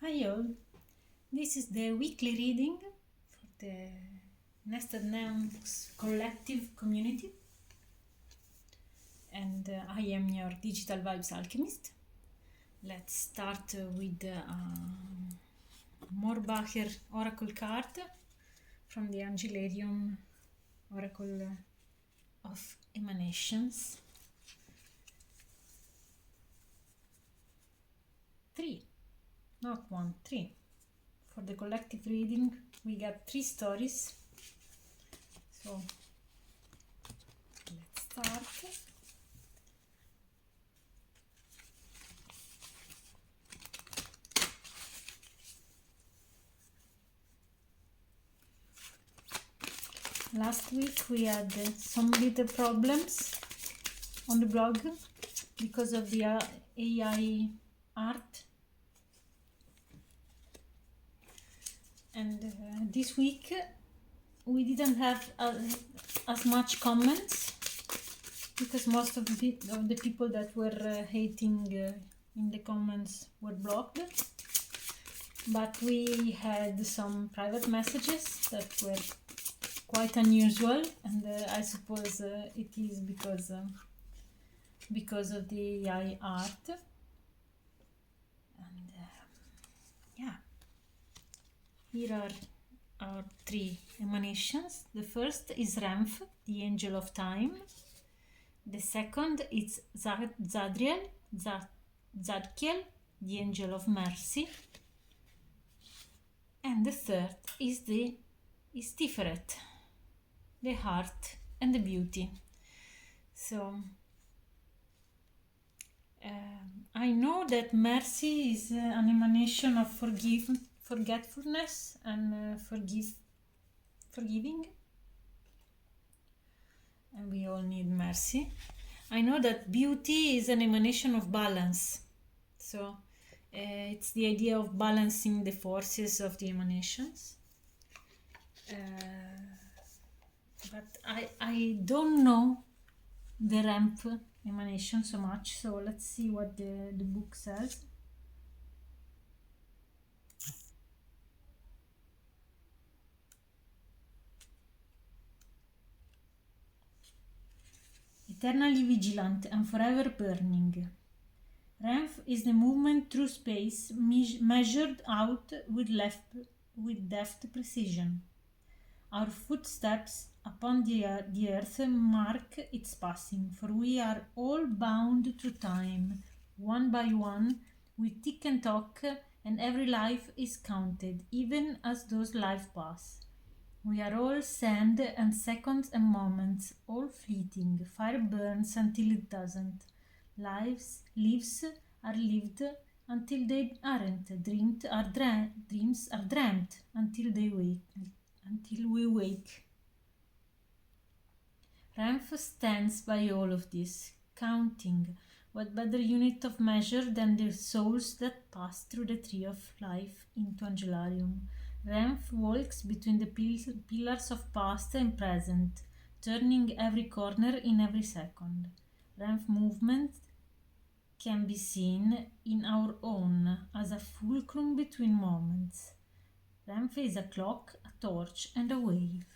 Hi all, this is the weekly reading for the Nestedneons collective community, and I am your digital vibes alchemist. Let's start with Morbacher oracle card from the Angilarium Oracle of Emanations. 3. Not 1, 3. For the collective reading, we got 3 stories. So, let's start. Last week we had some little problems on the blog because of the AI art. And this week we didn't have as much comments because most of the people that were hating in the comments were blocked. But we had some private messages that were quite unusual, and I suppose it is because of the AI art. And yeah. Here are our 3 emanations. The first is Renf, the angel of time. The second is Zadkiel, the angel of mercy. And the third is Tiferet, the heart and the beauty. So I know that mercy is an emanation of forgetfulness and forgiving, and we all need mercy. I know that beauty is an emanation of balance, so it's the idea of balancing the forces of the emanations. But I don't know the ramp emanation so much, so let's see what the book says. Eternally vigilant and forever burning. Renf is the movement through space measured out with deft precision. Our footsteps upon the earth mark its passing, for we are all bound to time, one by one, with tick and tock, and every life is counted, even as those lives pass. We are all sand and seconds and moments, all fleeting. Fire burns until it doesn't. Lives are lived until they aren't. Dreams are dreamt until we wake. Renf stands by all of this, counting. What better unit of measure than the souls that pass through the tree of life into Angelarium? Renf walks between the pillars of past and present, turning every corner in every second. Renf movement can be seen in our own as a fulcrum between moments. Renf is a clock, a torch, and a wave.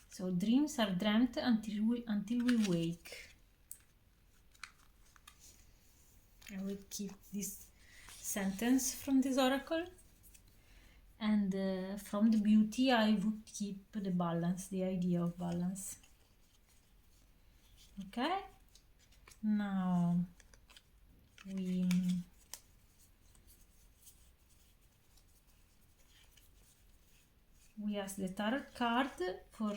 So dreams are dreamt until we wake. I will keep this sentence from this oracle. And from the beauty, I would keep the balance, the idea of balance. Okay? Now we ask the tarot card for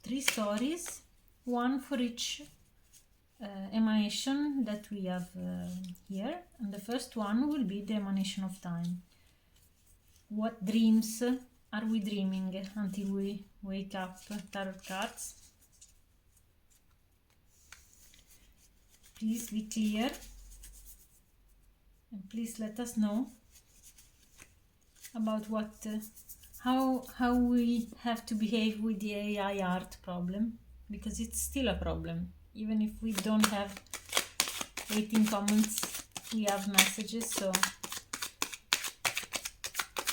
3 stories, one for each emanation that we have here. And the first one will be the emanation of time. What dreams are we dreaming until we wake up? Tarot cards. Please be clear and please let us know about how we have to behave with the AI art problem, because it's still a problem. Even if we don't have 18 comments, we have messages, so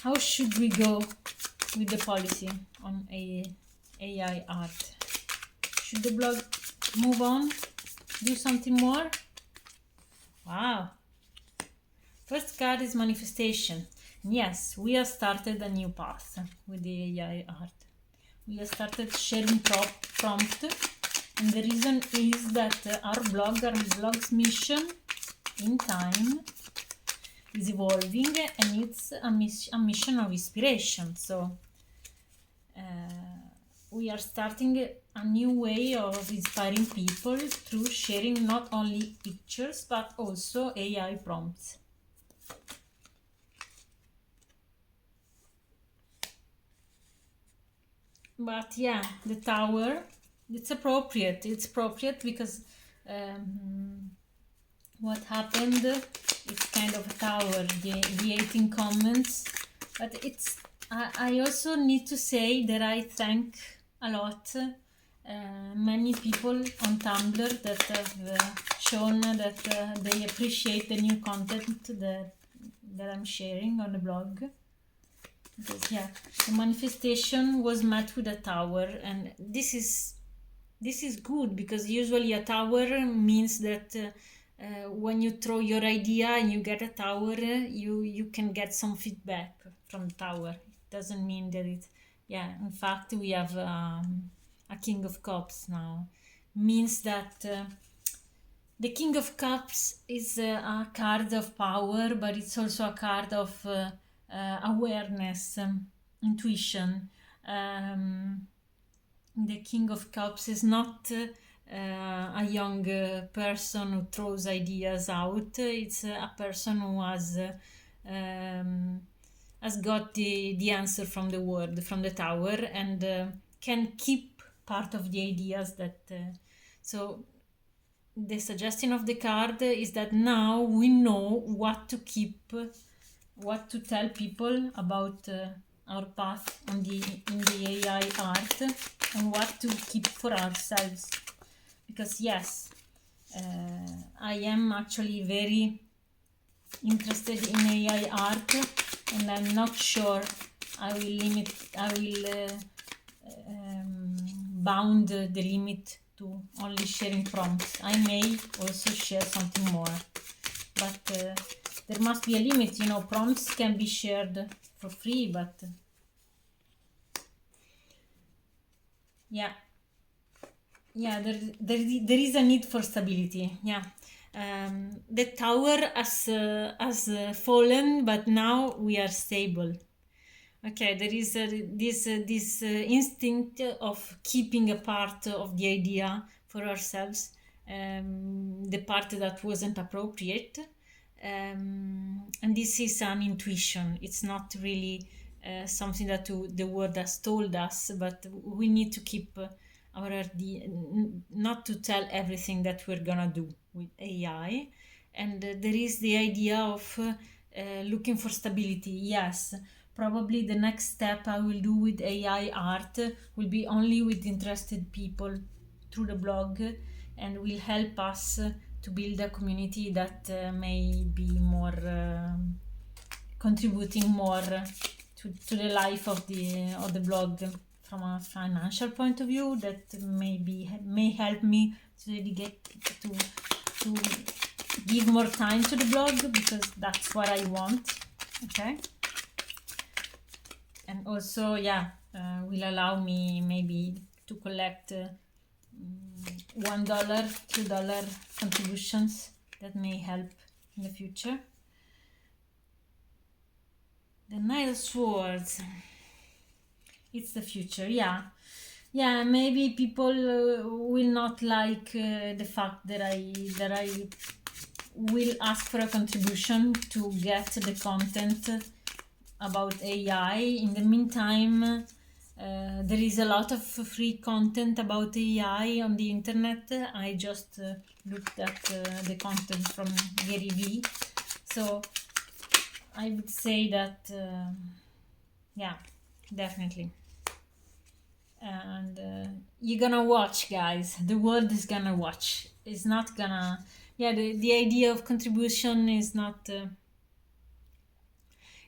how should we go with the policy on AI art? Should the blog move on? Do something more? Wow. First card is manifestation. Yes, we have started a new path with the AI art. We have started sharing prompt, and the reason is that our blog's mission in time is evolving, and it's a mission of inspiration. So we are starting a new way of inspiring people through sharing not only pictures but also AI prompts. But yeah, the tower, it's appropriate. It's appropriate because what happened, it's kind of a tower, the 18 comments. But it's, I also need to say that I thank a lot many people on Tumblr that have shown that they appreciate the new content that I'm sharing on the blog. Because yeah, the manifestation was met with a tower, and this is good because usually a tower means that when you throw your idea and you get a tower, you can get some feedback from the tower. It doesn't mean that it, yeah, in fact we have a King of Cups now. Means that the King of Cups is a card of power, but it's also a card of awareness, intuition. The King of Cups is not a young person who throws ideas out. It's a person who has got the answer from the word, from the tower, and can keep part of the ideas that. So the suggestion of the card is that now we know what to keep, what to tell people about our path in the AI art, and what to keep for ourselves. Because yes, I am actually very interested in AI art, and I'm not sure I will bound the limit to only sharing prompts. I may also share something more, but there must be a limit. You know, prompts can be shared for free, but yeah, there is a need for stability. Yeah, the tower has fallen, but now we are stable. Okay, there is this instinct of keeping a part of the idea for ourselves, the part that wasn't appropriate, and this is an intuition. It's not really something that the world has told us, but we need to keep our idea, not to tell everything that we're gonna do with AI. And there is the idea of looking for stability. Yes, probably the next step I will do with AI art will be only with interested people through the blog, and will help us to build a community that may be more contributing more to the life of the blog from a financial point of view. That may help me to dedicate to give more time to the blog, because that's what I want. Okay. And also, yeah, will allow me maybe to collect $1, $2 contributions that may help in the future. The Knight of Swords. It's the future, yeah. Yeah, maybe people will not like the fact that I will ask for a contribution to get the content about AI. In the meantime, there is a lot of free content about AI on the internet. I just looked at the content from Gary Vee. So I would say that, yeah, definitely. And you're gonna watch, guys. The world is gonna watch. It's not gonna, yeah, the idea of contribution is not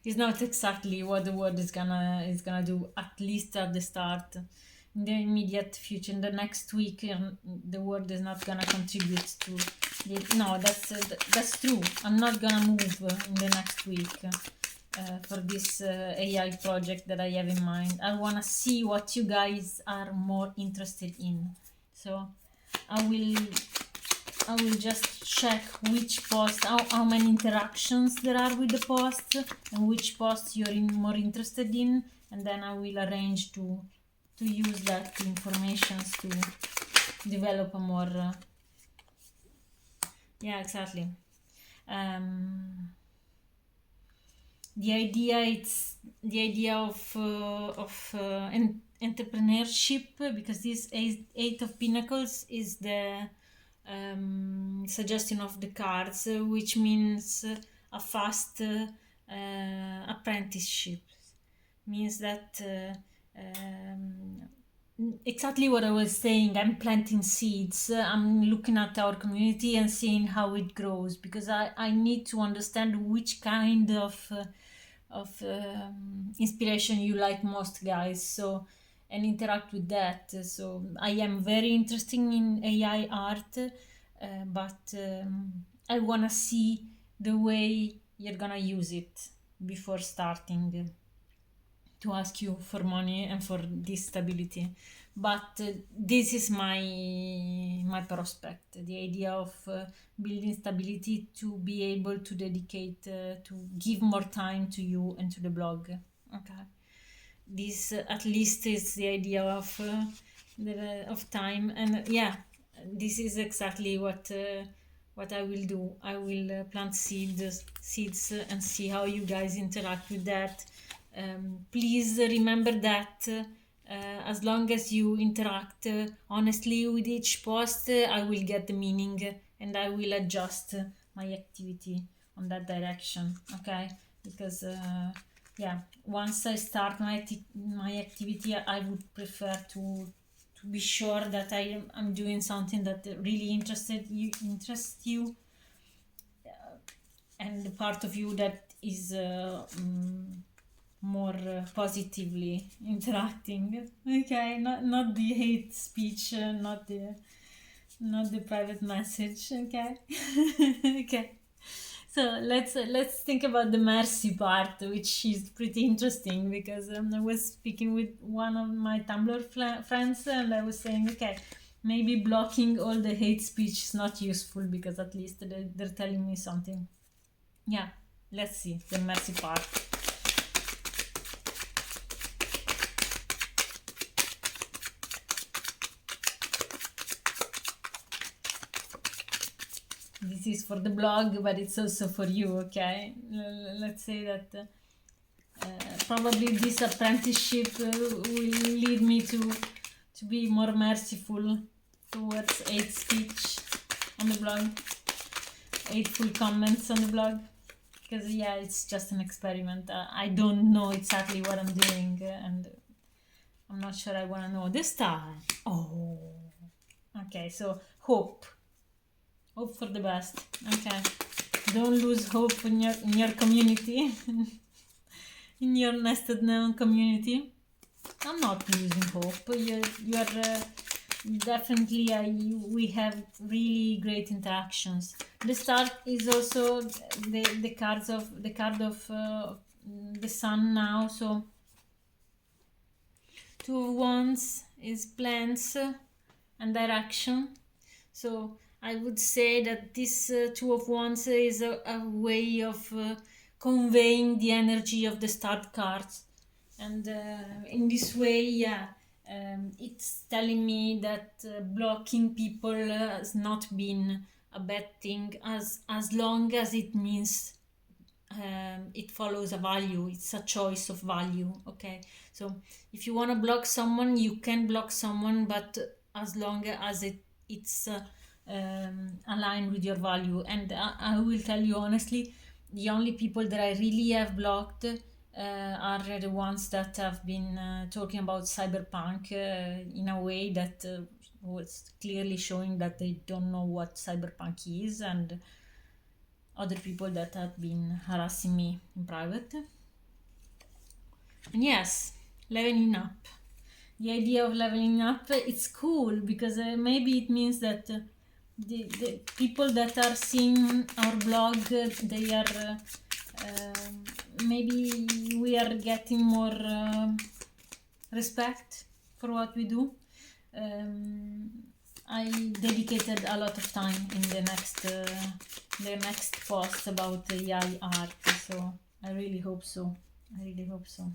It's not exactly what the word is gonna do, at least at the start. In the immediate future, in the next week, the word is not gonna contribute to the, no, that's true. I'm not gonna move in the next week for this AI project that I have in mind. I wanna see what you guys are more interested in. So I will just check which post, how many interactions there are with the post, and which post you're more interested in, and then I will arrange to use that information to develop a more yeah, exactly. The idea of entrepreneurship, because this eight of Pentacles is the suggestion of the cards, which means a fast apprenticeship. Means that exactly what I was saying. I'm planting seeds. I'm looking at our community and seeing how it grows, because I need to understand which kind of inspiration you like most, guys. So, and interact with that. So I am very interested in AI art, but I wanna see the way you're gonna use it before starting to ask you for money and for this stability. But this is my prospect, the idea of building stability to be able to dedicate to give more time to you and to the blog. Okay, this at least is the idea of time. And yeah, this is exactly what I will do. I will plant seeds and see how you guys interact with that. Please remember that as long as you interact honestly with each post, I will get the meaning and I will adjust my activity on that direction. Okay, because yeah, once I start my activity, I would prefer to be sure that I'm doing something that really interests you, and the part of you that is more positively interacting. Okay, not the hate speech, not the private message. Okay. Okay. So let's think about the mercy part, which is pretty interesting, because I was speaking with one of my Tumblr friends, and I was saying, okay, maybe blocking all the hate speech is not useful, because at least they're telling me something. Yeah, let's see the mercy part. This is for the blog, but it's also for you. Okay, let's say that probably this apprenticeship will lead me to be more merciful towards hate speech on the blog, hateful comments on the blog, because yeah, it's just an experiment. I don't know exactly what I'm doing, and I'm not sure I want to know this time. Oh, okay, so hope for the best. Okay, don't lose hope in your community. In your Nestedneon community. I'm not losing hope. You are definitely. We have really great interactions. The start is also the card of the sun now. So 2 of Wands is plans and direction. So I would say that this 2 of Wands is a way of conveying the energy of the start cards. And in this way, yeah, it's telling me that blocking people has not been a bad thing, as long as it means it follows a value. It's a choice of value. Okay, so if you want to block someone, you can block someone, but as long as it's aligned with your value. And I will tell you honestly, the only people that I really have blocked are the ones that have been talking about cyberpunk in a way that was clearly showing that they don't know what cyberpunk is, and other people that have been harassing me in private. And yes, leveling up. The idea of leveling up, it's cool because maybe it means that the people that are seeing our blog, they are maybe we are getting more respect for what we do. I dedicated a lot of time in the next post about AI art, so I really hope so. I really hope so.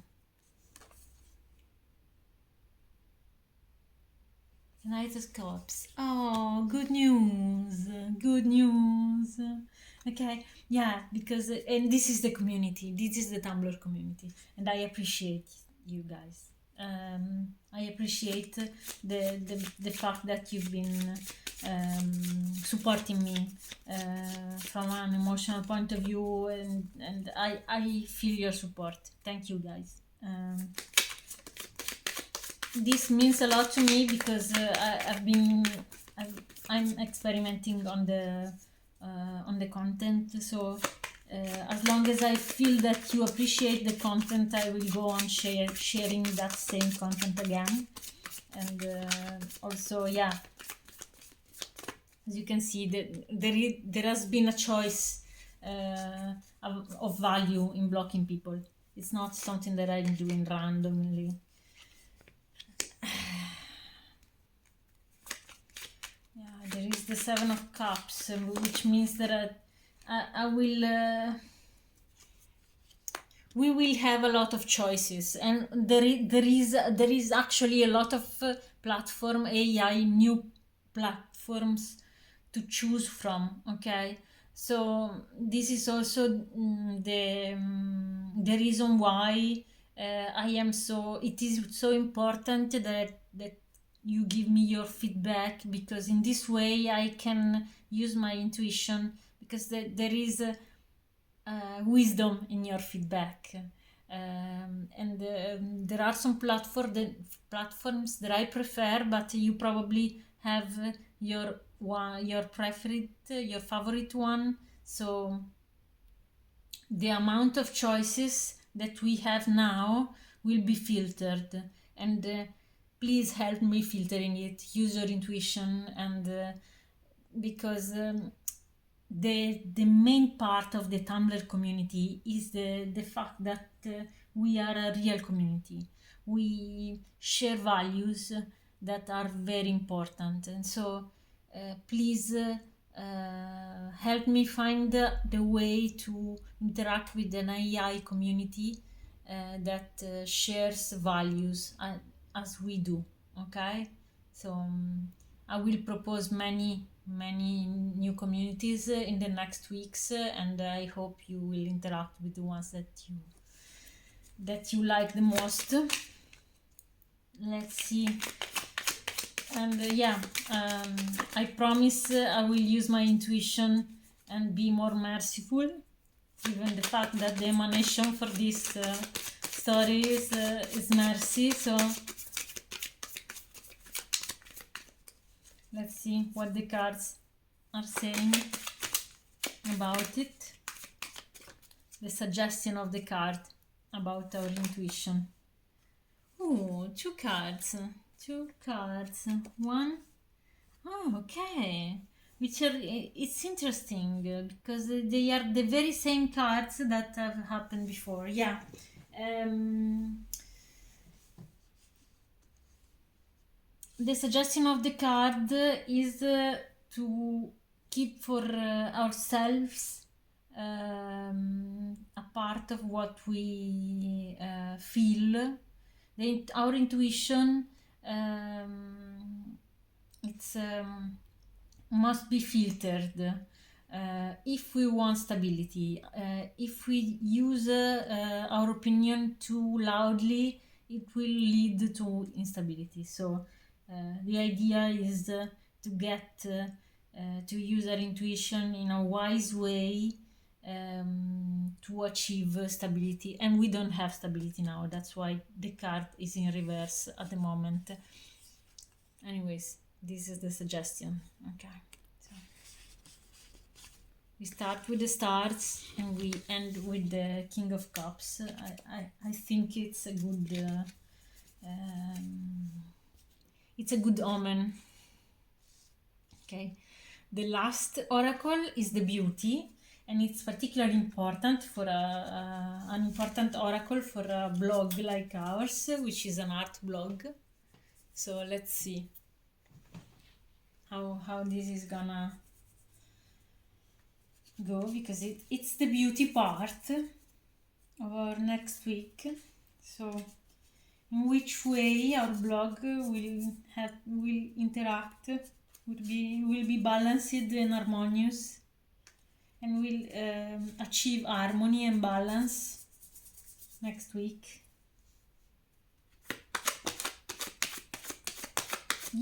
Kinetoscopes. Oh, good news! Good news! Okay, yeah, because and this is the community. This is the Tumblr community, and I appreciate you guys. I appreciate the fact that you've been supporting me from an emotional point of view, and I feel your support. Thank you, guys. This means a lot to me because I'm experimenting on the content. So as long as I feel that you appreciate the content, I will go on sharing that same content again. And also, yeah, as you can see, there has been a choice of value in blocking people. It's not something that I'm doing randomly. Yeah, there is the Seven of Cups, which means that I will. We will have a lot of choices, and there is actually a lot of platform AI new platforms to choose from. Okay, so this is also the reason why I am so. It is so important that you give me your feedback, because in this way I can use my intuition, because there is wisdom in your feedback. And there are some platforms that I prefer, but you probably have your favorite one. So the amount of choices that we have now will be filtered, and please help me filtering it. Use your intuition, and because the main part of the Tumblr community is the fact that we are a real community. We share values that are very important, and so please help me find the way to interact with an AI community that shares values as we do. Okay, so I will propose many new communities in the next weeks, and I hope you will interact with the ones that you like the most. Let's see. And I promise I will use my intuition and be more merciful, given the fact that the emanation for this story is mercy. So let's see what the cards are saying about it. The suggestion of the card about our intuition. Oh, two cards. One. Oh, okay. Which are, it's interesting because they are the very same cards that have happened before. Yeah. The suggestion of the card is to keep for ourselves a part of what we feel. Our intuition, it's must be filtered if we want stability. If we use our opinion too loudly, it will lead to instability. So the idea is to get to use our intuition in a wise way to achieve stability, and we don't have stability now. That's why the card is in reverse at the moment. Anyways, this is the suggestion. Okay, so We start with the stars and we end with the King of Cups. I think it's a good omen. Okay, the last oracle is the beauty, and it's particularly important for an important oracle for a blog like ours, which is an art blog. So let's see how this is gonna go, because it's the beauty part of our next week. So in which way our blog will interact, will be balanced and harmonious, and will achieve harmony and balance next week,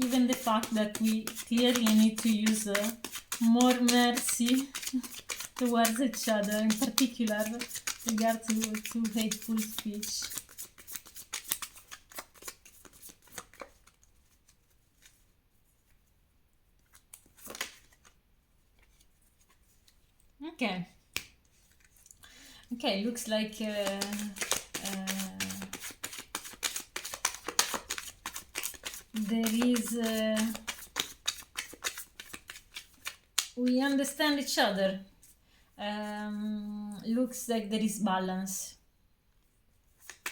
given the fact that we clearly need to use more mercy towards each other, in particular regard to hateful speech. Okay, looks like there is we understand each other. Looks like there is balance.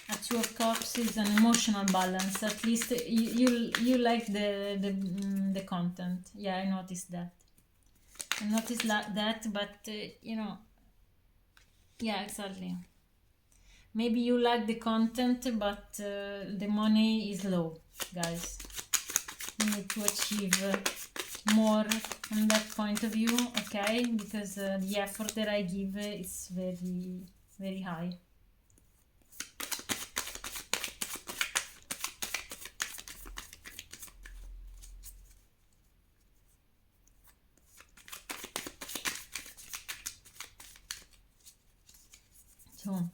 A Two of Cups is an emotional balance. At least you like the content. Yeah, I noticed that. But yeah, exactly. Maybe you like the content, but the money is low, guys. You need to achieve more from that point of view, okay? Because the effort that I give is very, very high. So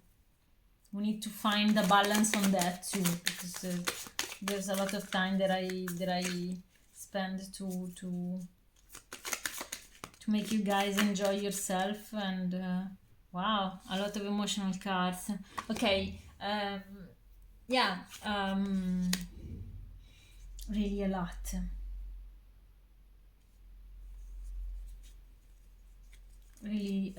we need to find the balance on that too, because there's a lot of time that I spend to make you guys enjoy yourself, and wow, a lot of emotional cards. Okay, yeah, really a lot. Really,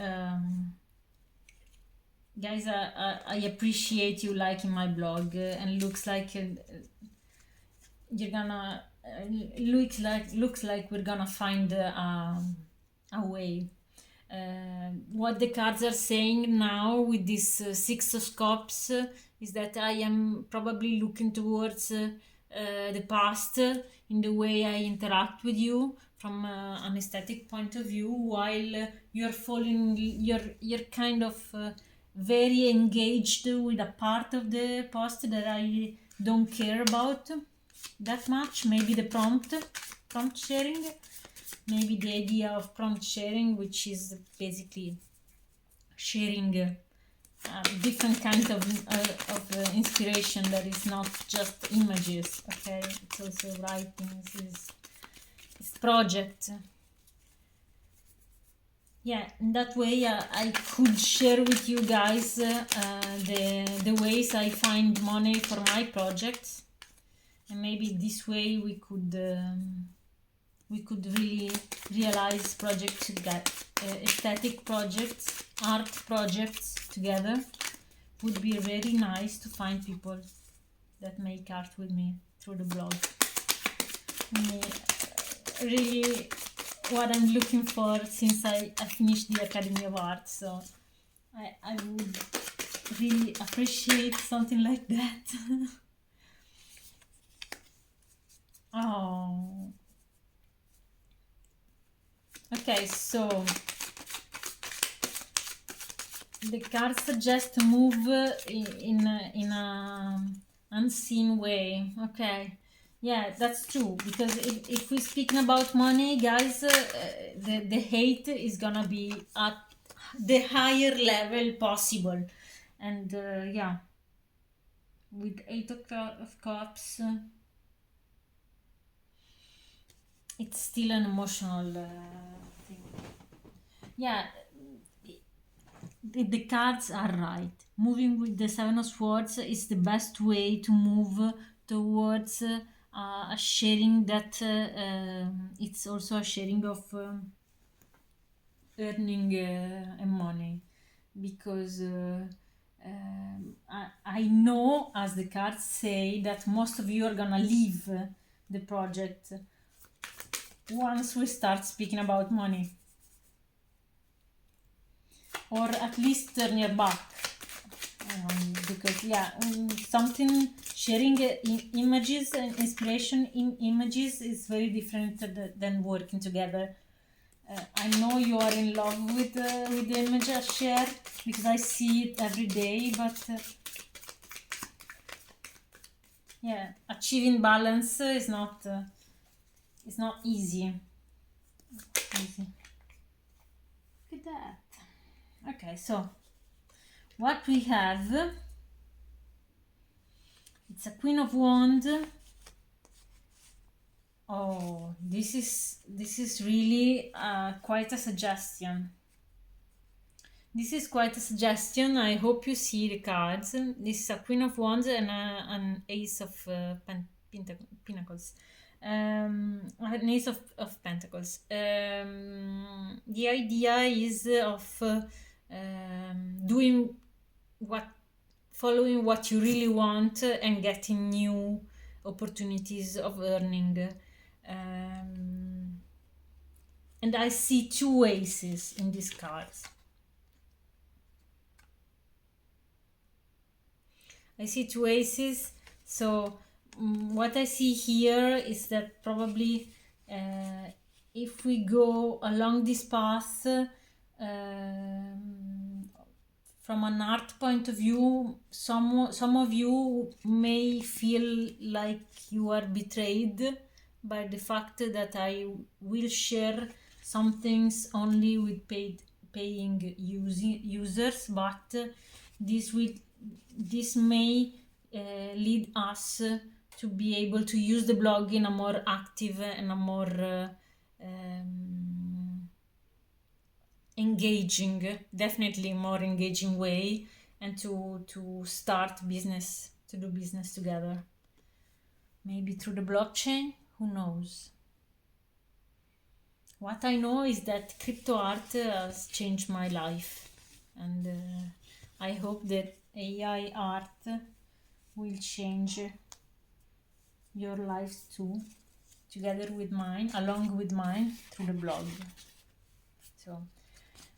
guys, I appreciate you liking my blog, and looks like you're gonna looks like we're gonna find a way. What the cards are saying now with this Six of Cups is that I am probably looking towards the past in the way I interact with you from an aesthetic point of view, while you're kind of very engaged with a part of the past that I don't care about that much. Maybe the prompt sharing, maybe the idea of prompt sharing, which is basically sharing different kind of inspiration that is not just images, okay? It's also writings, it's project. Yeah, in that way I could share with you guys the ways I find money for my projects, and maybe this way we could really realize projects together, aesthetic projects, art projects together. Would be very nice to find people that make art with me through the blog. Really what I'm looking for since I finished the Academy of Art, so I would really appreciate something like that. Oh, okay, so the cards suggest to move in a unseen way. Okay, yeah, that's true, because if we're speaking about money, guys, the hate is gonna be at the higher level possible, and yeah, with Eight of Cups, it's still an emotional thing. Yeah, the cards are right. Moving with the Seven of Swords is the best way to move towards a sharing that it's also a sharing of earning and money, because I know, as the cards say, that most of you are gonna leave the project once we start speaking about money, or at least turn your back, because something sharing images and inspiration in images is very different than working together. I know you are in love with the image I share, because I see it every day, but achieving balance is not easy. Look at that. Okay, so what we have, it's a Queen of Wands. Oh, this is really quite a suggestion. This is quite a suggestion. I hope you see the cards. This is a Queen of Wands and an Ace of Pentacles. An Ace of Pentacles. The idea is of following what you really want and getting new opportunities of earning. And I see two aces in these cards. I see two aces, so what I see here is that probably if we go along this path, from an art point of view, some of you may feel like you are betrayed by the fact that I will share some things only with paying users, but this may lead us to be able to use the blog in a more active and a more engaging, definitely more engaging way, and to start business, to do business together, maybe through the blockchain, who knows. What I know is that crypto art has changed my life, and I hope that AI art will change your lives too, together with mine, along with mine, through the blog. So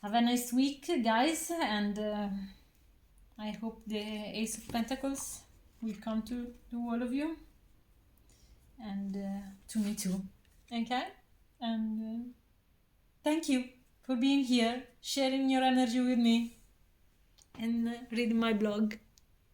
have a nice week, guys, and I hope the Ace of Pentacles will come to all of you, and to me too. Okay? And thank you for being here, sharing your energy with me, and reading my blog.